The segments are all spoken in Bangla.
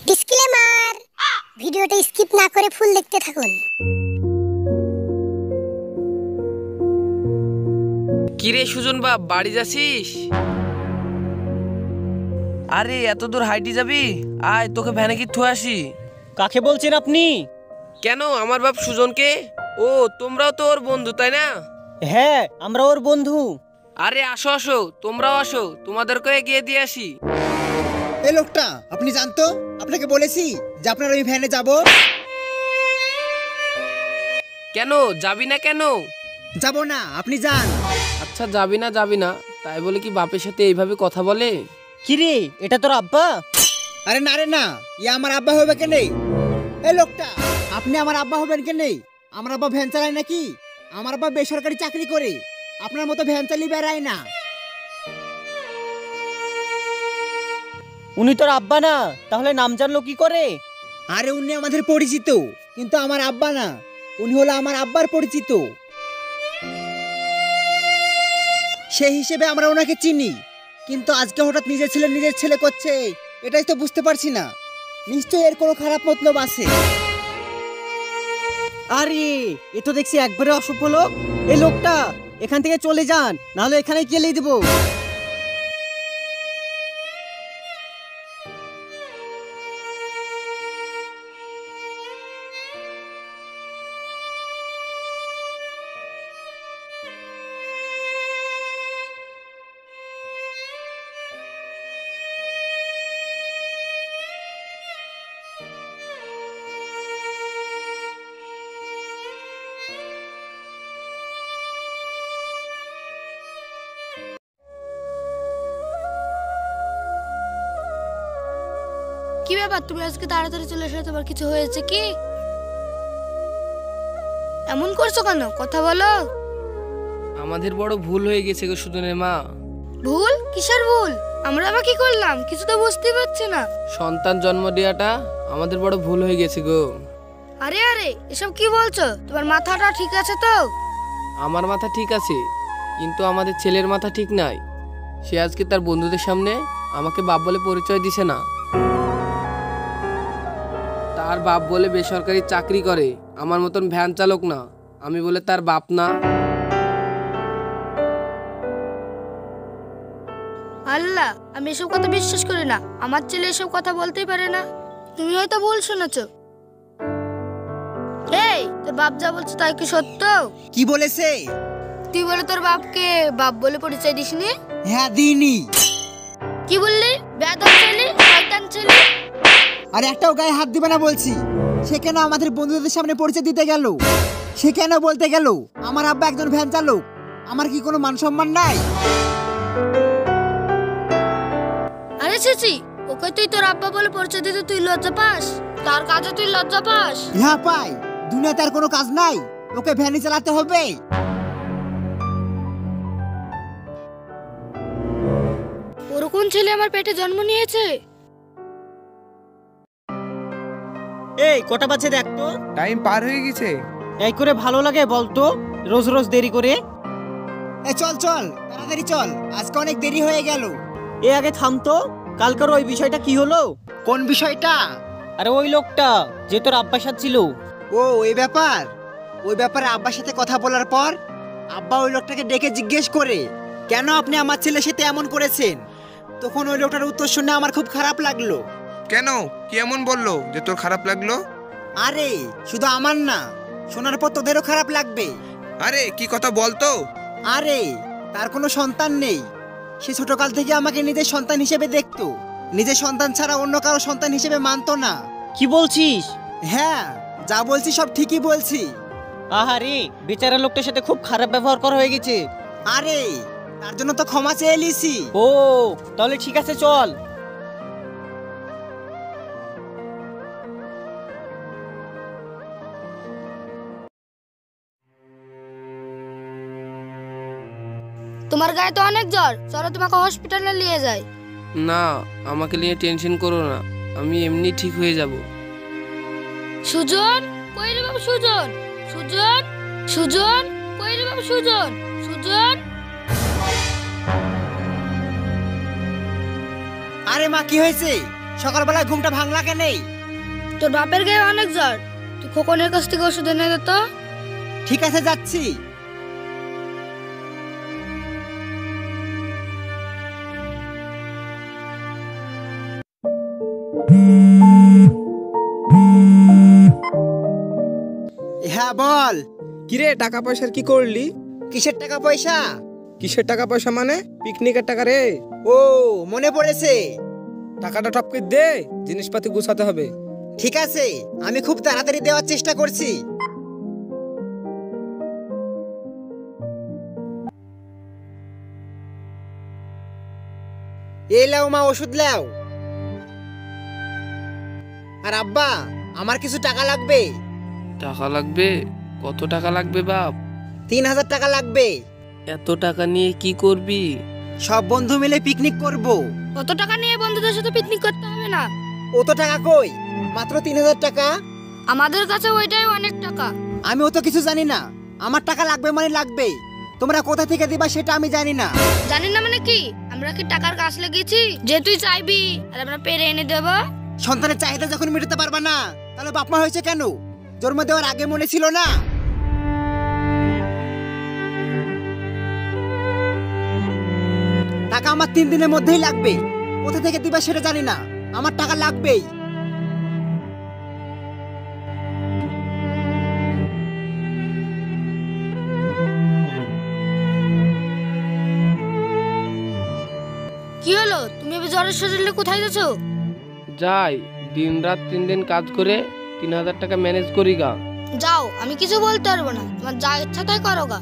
ডিসক্লেমার, ভিডিওটা স্কিপ না করে ফুল দেখতে থাকুন। কিরে সুজন বাপ, বাড়ি যাচ্ছিস? আরে এত দূর হাইটি যাবি? আয় তোকে ভ্যানে কি থুয়ে আসি। কাকে বলছেন আপনি? কেন, আমার বাপ সুজনকে। ও তোমরাও তো ওর বন্ধু তাই না? হ্যাঁ, আমরা ওর বন্ধু। আরে আসো আসো, তোমরাও আসো, তোমাদেরকে এগিয়ে দিয়ে আসি। এই লোকটা আপনি জানতো, আপনাকে বলেছি যে আপনার ওই ভ্যানে যাব। কেন যাবি না কেন? যাব না, আপনি যান। আচ্ছা যাবি না তাই বলে কি বাপের সাথে এইভাবে কথা বলে? কিরে, এটা তোর আব্বা? আরে না রে না, ইয়ে আমার আব্বা হবে কেনে? এই লোকটা, আপনি আমার আব্বা হবেন কেনে? আমার আব্বা ভ্যান চালায় নাকি? আমার আব্বা বেসরকারি চাকরি করে, আপনার মতো ভ্যান চালিয়ে বেড়ায় না। উনি তোর আব্বা না, তাহলে নাম জানলো কি করে? আরে উনি আমাদের পরিচিত, কিন্তু আমার আব্বা না, উনি হলো আমার আব্বার পরিচিত। সেই হিসেবে আমরা ওনাকে চিনি, কিন্তু আজকে হঠাৎ নিজের ছেলে করছে, এটাই তো বুঝতে পারছি না। নিশ্চয়ই এর কোনো খারাপ মতলব আছে। আরে এ তো দেখছি একবারে অসভ্য লোক। এই লোকটা, এখান থেকে চলে যান, নাহলে এখানে কেলেই দেবো। কি ব্যাপার, তুমি আজকে তাড়াতাড়ি চলে এসো? তোমার কিছু হয়েছে কি? এমন করছো কেন? কথা বলো। আমাদের বড় ভুল হয়ে গেছে গো সুজনের মা। ভুল? কিসের ভুল? আমরা আবার কি করলাম? কিছু তো বুঝতে পারছি না। সন্তান জন্ম দেওয়াটা আমাদের বড় ভুল হয়ে গেছে গো। আরে আরে, এসব কি বলছো? তোমার মাথাটা ঠিক আছে তো? আমার মাথা ঠিক আছে, কিন্তু আমাদের ছেলের মাথা ঠিক নাই। সে আজকে তার বন্ধুদের সামনে আমাকে বাপ বলে পরিচয় দিছে না। তার বাপ বলে বেসরকারি চাকরি করে, আমার মতন ভ্যান চালক না। আমি বলে তার বাপ না। আল্লাহ, আমি এসব কথা বিশ্বাস করি না। আমার ছেলে এসব কথা বলতেই পারে না। তুমি হয়তো ভুল শুনেছো। এই, তোর বাপ যা বলছে তাই কি সত্য? কি বলেছে? তুই বলে তোর বাপকে বাপ বলে পরিচয় দিসনি? হ্যাঁ দিইনি। কি বললি? বেয়াদব ছেলে, শয়তান ছেলে। আর একটাও গায়ে হাত দিবে না বলছি। সে কেন আমাদের বন্ধুদের সামনে পরিচয় দিতে গেল? সে কেন বলতে গেল আমার আব্বা একজন ভ্যান চালক? আমার কি কোনো মান সম্মান নাই? আরে ছেছি, ওকে তুই তোর আব্বা বলে পরিচয় দিতে তুই লজ্জা পাস? তার কাজে তুই লজ্জা পাস? হ্যাঁ পাই। দুনিয়াতে আর কোনো কাজ নাই, ওকে ভ্যানই চালাতে হবে। ওরকম ছেলে আমার পেটে জন্ম নিয়েছে। এই কটা বাজে দেখ তো। টাইম পার হয়ে গেছে। এই করে ভালো লাগে বলতো, রোজ রোজ দেরি করে? এ চল চল, তাড়াতাড়ি চল, আজকে অনেক দেরি হয়ে গেল। এ আগে থামতো, কালকার ওই বিষয়টা কি হলো? কোন বিষয়টা? আরে ওই লোকটা যে তোর আব্বার সাথে ছিল। ও ওই ব্যাপার। ওই ব্যাপারে আব্বার সাথে কথা বলার পর আব্বা ওই লোকটাকে ডেকে জিজ্ঞেস করে, কেন আপনি আমার ছেলের সাথে এমন করেছেন? তখন ওই লোকটার উত্তর শুনে আমার খুব খারাপ লাগলো। কেন, কি এমন বললো যে তোর খারাপ লাগলো? আরে শুধু আমার না, শোনার পর তোদেরও খারাপ লাগবে। আরে কি কথা বলতো? আরে তার কোনো সন্তান নেই। সে ছোটকাল থেকে আমাকে নিজের সন্তান হিসেবে দেখতো। নিজের সন্তান ছাড়া অন্য কারো সন্তান হিসেবে মানতো না। কি বলছিস? হ্যাঁ, যা বলছি সব ঠিকই বলছি। আহারে, বেচারা লোকটার সাথে খুব খারাপ ব্যবহার করা হয়ে গেছে। আরে তার জন্য তো ক্ষমা চেয়ে লিছি। ও তাহলে ঠিক আছে, চল। তোমার গায়ে তো অনেক জ্বর, চলো তোমাকে হসপিটালে নিয়ে যাই। না, আমাকে নিয়ে টেনশন করো না, আমি এমনি ঠিক হয়ে যাব। সুজন, কই রে বাবা সুজন? সুজন, সুজন, কই রে বাবা সুজন? সুজন। আরে মা, কি হয়েছে? সকালবেলায় ঘুমটা ভাঙলা কেনে? তোর বাপের গায়ে অনেক জ্বর, তুই খোকনের কাছ থেকে ওষুধ এনে দে তো। ঠিক আছে, যাচ্ছি। হ্যাঁ বল। কিরে টাকা পয়সার কি করলি? কিসের টাকা পয়সা? কিসের টাকা পয়সা মানে? পিকনিকের টাকা রে। ও, মনে পড়েছে। টাকাটা টপকে দে, জিনিসপাতি গুছাতে হবে। ঠিক আছে, আমি খুব তাড়াতাড়ি দেওয়ার চেষ্টা করছি। এই লাও মা, ওষুধ লাও। আর আব্বা, আমার কিছু টাকা লাগবে। টাকা লাগবে? কত টাকা লাগবে বাপ? 3000 টাকা লাগবে। এত টাকা নিয়ে কি করবি? সব বন্ধু মিলে পিকনিক করব। কত টাকা নিয়ে বন্ধুদের সাথে পিকনিক করতে হবে না? অত টাকা কই? মাত্র 3000 টাকা। আমাদের কাছে ওইটাই অনেক টাকা। আমি অত কিছু জানি না, আমার টাকা লাগবে মানে লাগবে। তোমরা কোথা থেকে দিবা সেটা আমি জানি না। জানি না মানে কি? আমরা কি টাকার কাজ লেগেছি যে তুই চাইবি আর আমরা পেরে এনে দেব? সন্তানের চাহিদা যখন মেটাতে পারবা না, তাহলে বাপ মা হয়েছে কেন? জন্ম দেওয়ার আগে মনে ছিল না? টাকা আমার 3 দিনের মধ্যেই লাগবে। কোথা থেকে দিবা সেটা জানি না, আমার টাকা লাগবেই। কি হলো, তুমি এবার জ্বরের শরীরে কোথায় যাচ্ছ? যাই, দিন রাত 3 দিন কাজ করে 3000 টাকা ম্যানেজ করি গা। যাও, আমি কিছু বলতে পারবো না, তোমার যা ইচ্ছা তাই করো গা।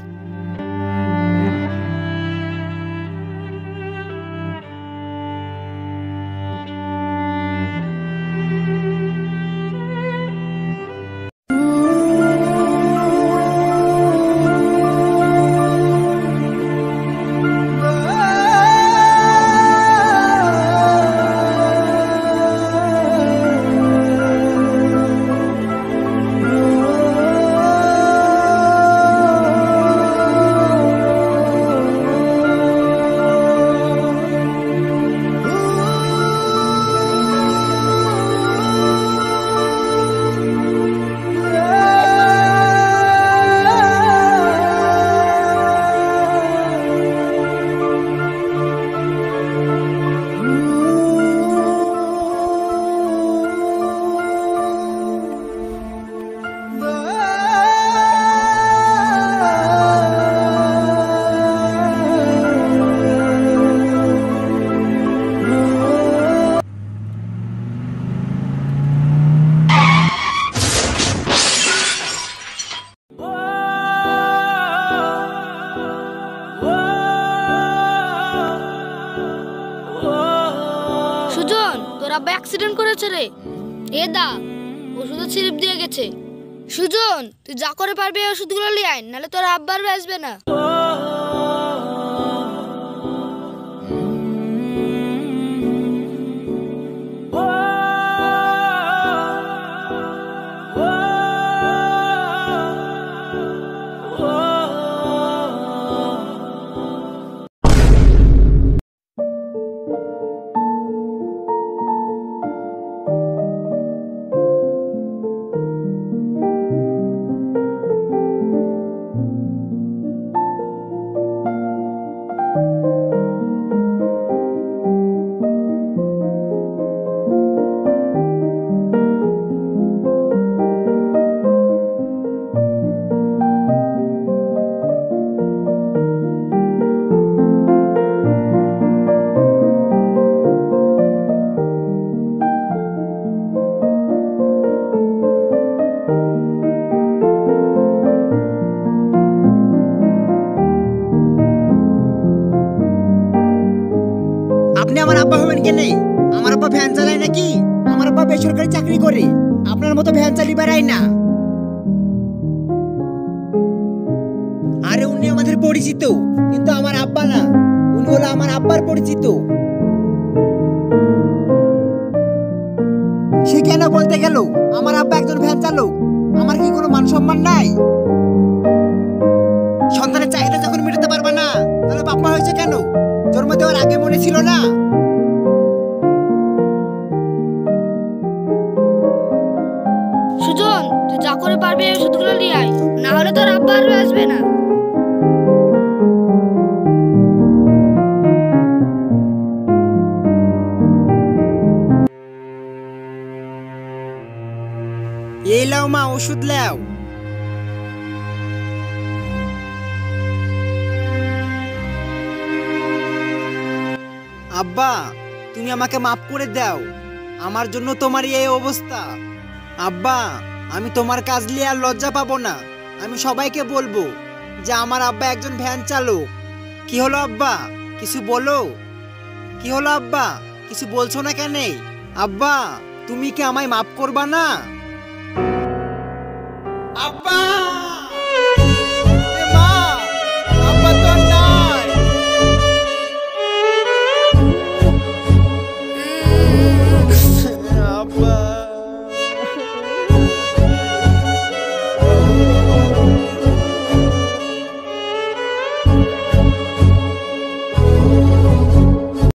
সুজন, তোর আব্বা অ্যাক্সিডেন্ট করেছে রে। এ দা, ওষুধের সিরিপ দিয়ে গেছে। সুজন, তুই যা করে পারবি এই ওষুধগুলো নিয়ে আয়, নাহলে তোর আব্বার বাঁচবে না। আপনি আমার আব্বা হবেন কেনে? আমার আব্বা ভ্যান চালায় নাকি? আমার আব্বা বেসরকারি চাকরি করে, আপনার মতো ভ্যান চালি বেড়ায় না। আরে উনি আমাদের পরিচিত, কিন্তু আমার আব্বা না। উনি হলো আমার আব্বার পরিচিত। সে কেন বলতে গেল আমার আব্বা একজন ভ্যান চালক? আমার কি কোনো মান সম্মান নাই? সন্তানের চাহিদা যখন মেটাতে পারবা না, তাহলে বাপ মা হয়েছে কেন? জন্ম দেওয়ার আগে মনে ছিল না? তুই যা করে পারবি এই ওষুধগুলো নিয়ে আয়, না হলে তোর আব্বা আর আসবে না। এই লাও মা, ওষুধ লাও। আব্বা, তুমি আমাকে মাফ করে দাও, আমার জন্য তোমার এই অবস্থা। আব্বা, আমি তোমার কাজ নিয়ে আর লজ্জা পাবো না, আমি সবাইকে বলবো যে আমার আব্বা একজন ভ্যান চালক। কি হলো আব্বা, কিছু বলো। কি হলো আব্বা, কিছু বলছো না কেন? আব্বা, তুমি কি আমায় মাফ করবা না?